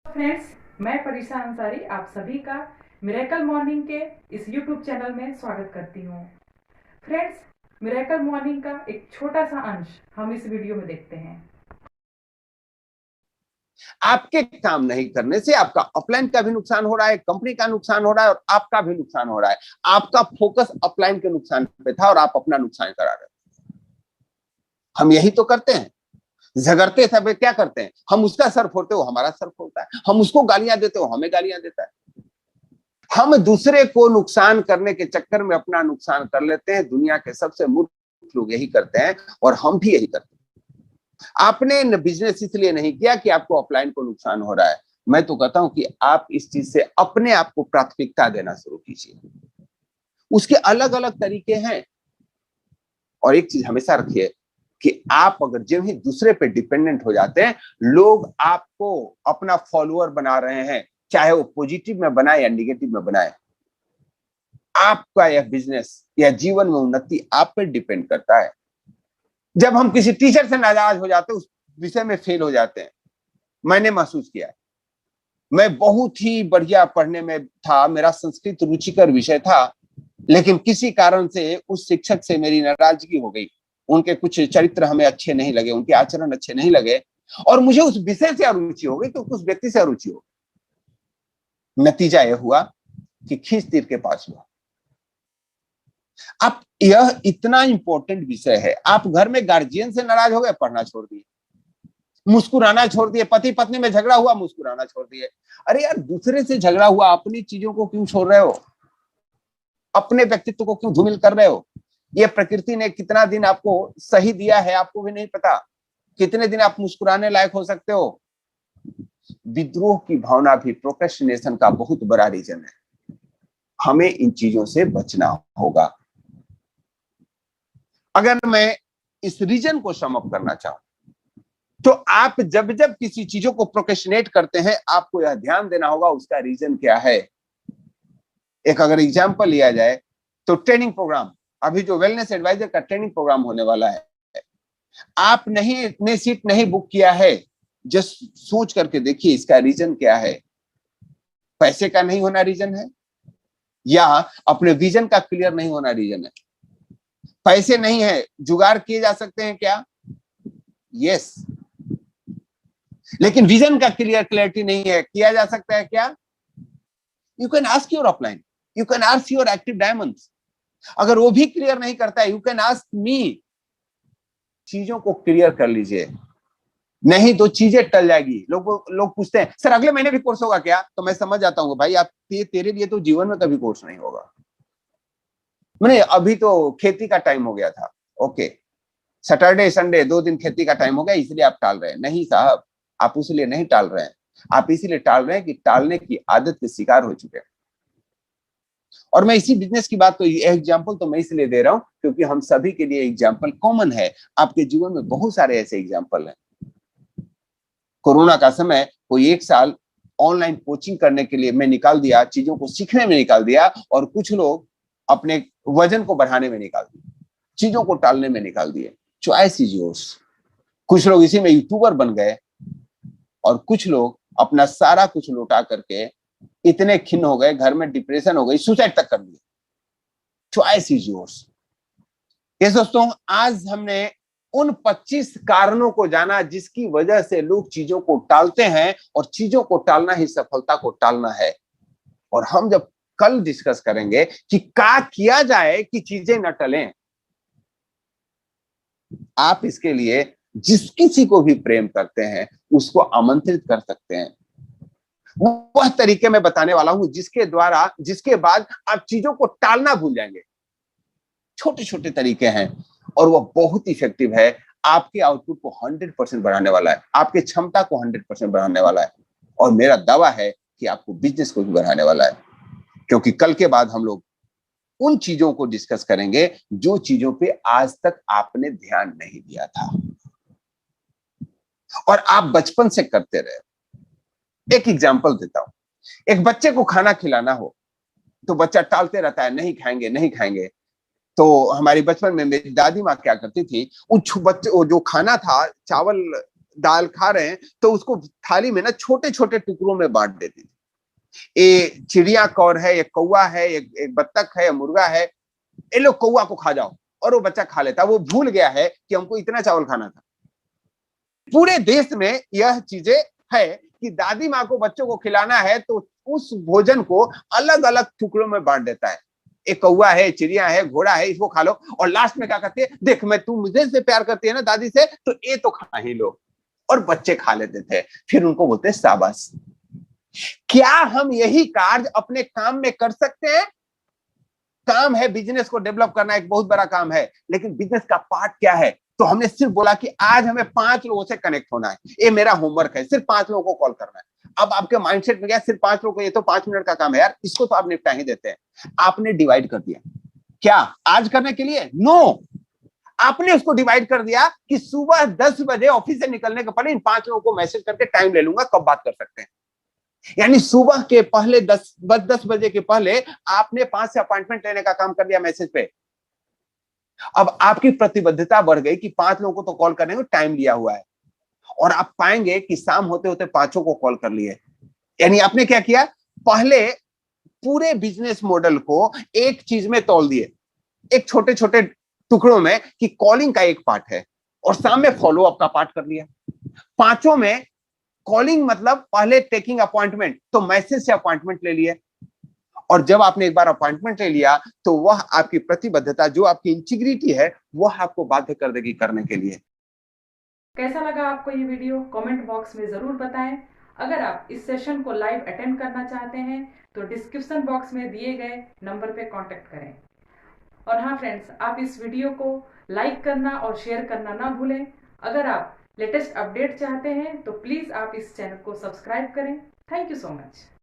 Friends, मैं परीक्षा अंसारी आप सभी का मिरेकल मॉर्निंग के इस यूट्यूब चैनल में स्वागत करती हूँ। फ्रेंड्स, मिरेकल मॉर्निंग का एक छोटा सा अंश हम इस वीडियो में देखते हैं। आपके काम नहीं करने से आपका अपलाइन का भी नुकसान हो रहा है, कंपनी का नुकसान हो रहा है और आपका भी नुकसान हो रहा है। आपका फोकस अपलाइन के नुकसान पे था और आप अपना नुकसान करा रहे हैं। हम यही तो करते हैं, झगड़ते सब क्या करते हैं, हम उसका सर फोड़ते, वो हमारा सर फोड़ता है। हम उसको गालियां देते, वो हमें गालियां देता है। हम दूसरे को नुकसान करने के चक्कर में अपना नुकसान कर लेते हैं। दुनिया के सबसे मूर्ख लोग यही करते हैं और हम भी यही करते हैं। आपने बिजनेस इसलिए नहीं किया कि आपको अपलाइन को नुकसान हो रहा है। मैं तो कहता हूं कि आप इस चीज से अपने आप को प्राथमिकता देना शुरू कीजिए। उसके अलग अलग तरीके हैं। और एक चीज हमेशा रखिए कि आप अगर जब ही दूसरे पे डिपेंडेंट हो जाते हैं, लोग आपको अपना फॉलोअर बना रहे हैं, चाहे वो पॉजिटिव में बनाए या निगेटिव में बनाए। आपका यह बिजनेस या जीवन में उन्नति आप पर डिपेंड करता है। जब हम किसी टीचर से नाराज हो जाते हैं, उस विषय में फेल हो जाते हैं। मैंने महसूस किया, मैं बहुत ही बढ़िया पढ़ने में था, मेरा संस्कृत रुचिकर विषय था, लेकिन किसी कारण से उस शिक्षक से मेरी नाराजगी हो गई। उनके कुछ चरित्र हमें अच्छे नहीं लगे, उनके आचरण अच्छे नहीं लगे और मुझे उस विषय से अरुचि हो गई, तो उस व्यक्ति से अरुचि हो गई। नतीजा यह हुआ कि खींच तीर के पास हुआ। अब यह इतना इंपॉर्टेंट विषय है। आप घर में गार्जियन से नाराज हो गए, पढ़ना छोड़ दिए, मुस्कुराना छोड़ दिए, पति पत्नी में झगड़ा हुआ, मुस्कुराना छोड़ दिए। अरे यार, दूसरे से झगड़ा हुआ, अपनी चीजों को क्यों छोड़ रहे हो? अपने व्यक्तित्व को क्यों धूमिल कर रहे हो? ये प्रकृति ने कितना दिन आपको सही दिया है, आपको भी नहीं पता। कितने दिन आप मुस्कुराने लायक हो सकते हो? विद्रोह की भावना भी प्रोक्रेस्टिनेशन का बहुत बड़ा रीजन है। हमें इन चीजों से बचना होगा। अगर मैं इस रीजन को सम अप करना चाहूं, तो आप जब जब किसी चीजों को प्रोक्रेस्टिनेट करते हैं, आपको यह ध्यान देना होगा उसका रीजन क्या है। एक अगर एग्जांपल लिया जाए तो ट्रेनिंग प्रोग्राम, अभी जो वेलनेस एडवाइजर का ट्रेनिंग प्रोग्राम होने वाला है, आप ने सीट नहीं बुक किया है, जस्ट सोच करके देखिए इसका रीजन क्या है। पैसे का नहीं होना रीजन है, या अपने विजन का क्लियर नहीं होना रीजन है? पैसे नहीं है, जुगाड़ किए जा सकते हैं क्या? यस। लेकिन विजन का क्लियरिटी नहीं है, किया जा सकता है क्या? You can ask your upline, you can ask your active diamonds. अगर वो भी क्लियर नहीं करता है, यू कैन आस्क मी। चीजों को क्लियर कर लीजिए, नहीं तो चीजें टल जाएगी। लोग पूछते हैं, सर अगले महीने भी कोर्स होगा क्या? तो मैं समझ जाता हूँ, भाई आप तेरे लिए तो जीवन में कभी कोर्स नहीं होगा। मैंने अभी तो खेती का टाइम हो गया था, ओके, सैटरडे संडे 2 दिन खेती का टाइम हो गया, इसलिए आप टाल रहे हैं। नहीं साहब, आप उसलिए नहीं टाल रहे हैं, आप इसीलिए टाल रहे हैं कि टालने की आदत के शिकार हो चुके हैं। और मैं इसी बिजनेस की बात, तो एग्जांपल तो मैं इसलिए दे रहा हूं क्योंकि हम सभी के लिए एग्जांपल कॉमन है। आपके जीवन में बहुत सारे ऐसे एग्जांपल हैं। कोरोना का समय, कोई 1 साल ऑनलाइन कोचिंग करने के लिए मैं निकाल दिया, चीजों को सीखने में निकाल दिया, और कुछ लोग अपने वजन को बढ़ाने में निकाल दिए, चीजों को टालने में निकाल दिए। Choice is yours. कुछ लोग इसी में यूट्यूबर बन गए और कुछ लोग अपना सारा कुछ लौटा करके इतने खिन्न हो गए, घर में डिप्रेशन हो गई, सुसाइड तक कर दिए। Choice is yours. ये दोस्तों, आज हमने उन 25 कारणों को जाना जिसकी वजह से लोग चीजों को टालते हैं, और चीजों को टालना ही सफलता को टालना है। और हम जब कल डिस्कस करेंगे कि क्या किया जाए कि चीजें न टलें। आप इसके लिए जिस किसी को भी प्रेम करते हैं उसको आमंत्रित कर सकते हैं। वह तरीके मैं बताने वाला हूं जिसके बाद आप चीजों को टालना भूल जाएंगे। छोटे छोटे तरीके हैं और वह बहुत इफेक्टिव है। आपके आउटपुट को 100% बढ़ाने वाला है, आपकी क्षमता को 100% बढ़ाने वाला है, और मेरा दावा है कि आपको बिजनेस को भी बढ़ाने वाला है। क्योंकि कल के बाद हम लोग उन चीजों को डिस्कस करेंगे जो चीजों पे आज तक आपने ध्यान नहीं दिया था और आप बचपन से करते रहे। एक एग्जांपल देता हूं। एक बच्चे को खाना खिलाना हो तो बच्चा टालते रहता है, नहीं खाएंगे नहीं खाएंगे। तो हमारी बचपन में मेरी दादी माँ क्या करती थी, वो बच्चे, वो जो खाना था, चावल दाल खा रहे हैं तो उसको थाली में ना छोटे छोटे टुकड़ों में बांट देती थी। ये चिड़िया कौर है, ये कौवा है, एक बत्तख है, मुर्गा है, ये लोग कौवा को खा जाओ, और वो बच्चा खा लेता। वो भूल गया है कि हमको इतना चावल खाना था। पूरे देश में यह चीजें है कि दादी माँ को बच्चों को खिलाना है तो उस भोजन को अलग अलग टुकड़ों में बांट देता है। एक कौवा है, चिड़िया है, घोड़ा है, इसको खा लो, और लास्ट में क्या करती है, देख मैं तू मुझे से प्यार करती है ना दादी से, तो ये तो खा ही लो। और बच्चे खा लेते थे, फिर उनको बोलते शाबाश। क्या हम यही कार्य अपने काम में कर सकते हैं? काम है बिजनेस को डेवलप करना, एक बहुत बड़ा काम है, लेकिन बिजनेस का पार्ट क्या है? तो हमने सिर्फ बोला कि आज हमें 5 लोगों से कनेक्ट होना है, ये मेरा होमवर्क है, सिर्फ 5 लोगों को कॉल करना है। अब आपके माइंडसेट में गया सिर्फ 5 लोगों को, ये तो 5 मिनट का काम है यार, इसको तो आप निपटा ही देते हैं। आपने डिवाइड कर दिया, क्या आज करने के लिए? नो, आपने उसको डिवाइड कर दिया कि सुबह 10 बजे ऑफिस से निकलने के पहले इन 5 लोगों को मैसेज करके टाइम ले लूंगा, कब बात कर सकते हैं। यानी सुबह के पहले 10 बजे के पहले आपने 5 से अपॉइंटमेंट लेने का काम कर दिया मैसेज पे। अब आपकी प्रतिबद्धता बढ़ गई कि 5 लोगों को तो कॉल करने में टाइम लिया हुआ है, और आप पाएंगे कि शाम होते होते 5 को कॉल कर लिए। यानी आपने क्या किया, पहले पूरे बिजनेस मॉडल को एक चीज में तौल दिए, एक छोटे छोटे टुकड़ों में, कि कॉलिंग का एक पार्ट है और शाम में फॉलो अप का पार्ट कर लिया। 5 में कॉलिंग मतलब पहले टेकिंग अपॉइंटमेंट, तो मैसेज से अपॉइंटमेंट ले लिए, और जब आपने एक बार अपॉइंटमेंट ले लिया तो वह आपकी प्रतिबद्धता, जो आपकी इंटीग्रिटी है, वह आपको बाध्य कर देगी करने के लिए। कैसा लगा आपको ये वीडियो? कमेंट बॉक्स में जरूर बताएं। अगर आप इस सेशन को लाइव अटेंड करना चाहते हैं तो डिस्क्रिप्शन बॉक्स में दिए गए नंबर पे कांटेक्ट करें। और हाँ फ्रेंड्स, आप इस वीडियो को लाइक करना और शेयर करना ना भूलें। अगर आप लेटेस्ट अपडेट चाहते हैं तो प्लीज आप इस चैनल को सब्सक्राइब करें। Thank you so much.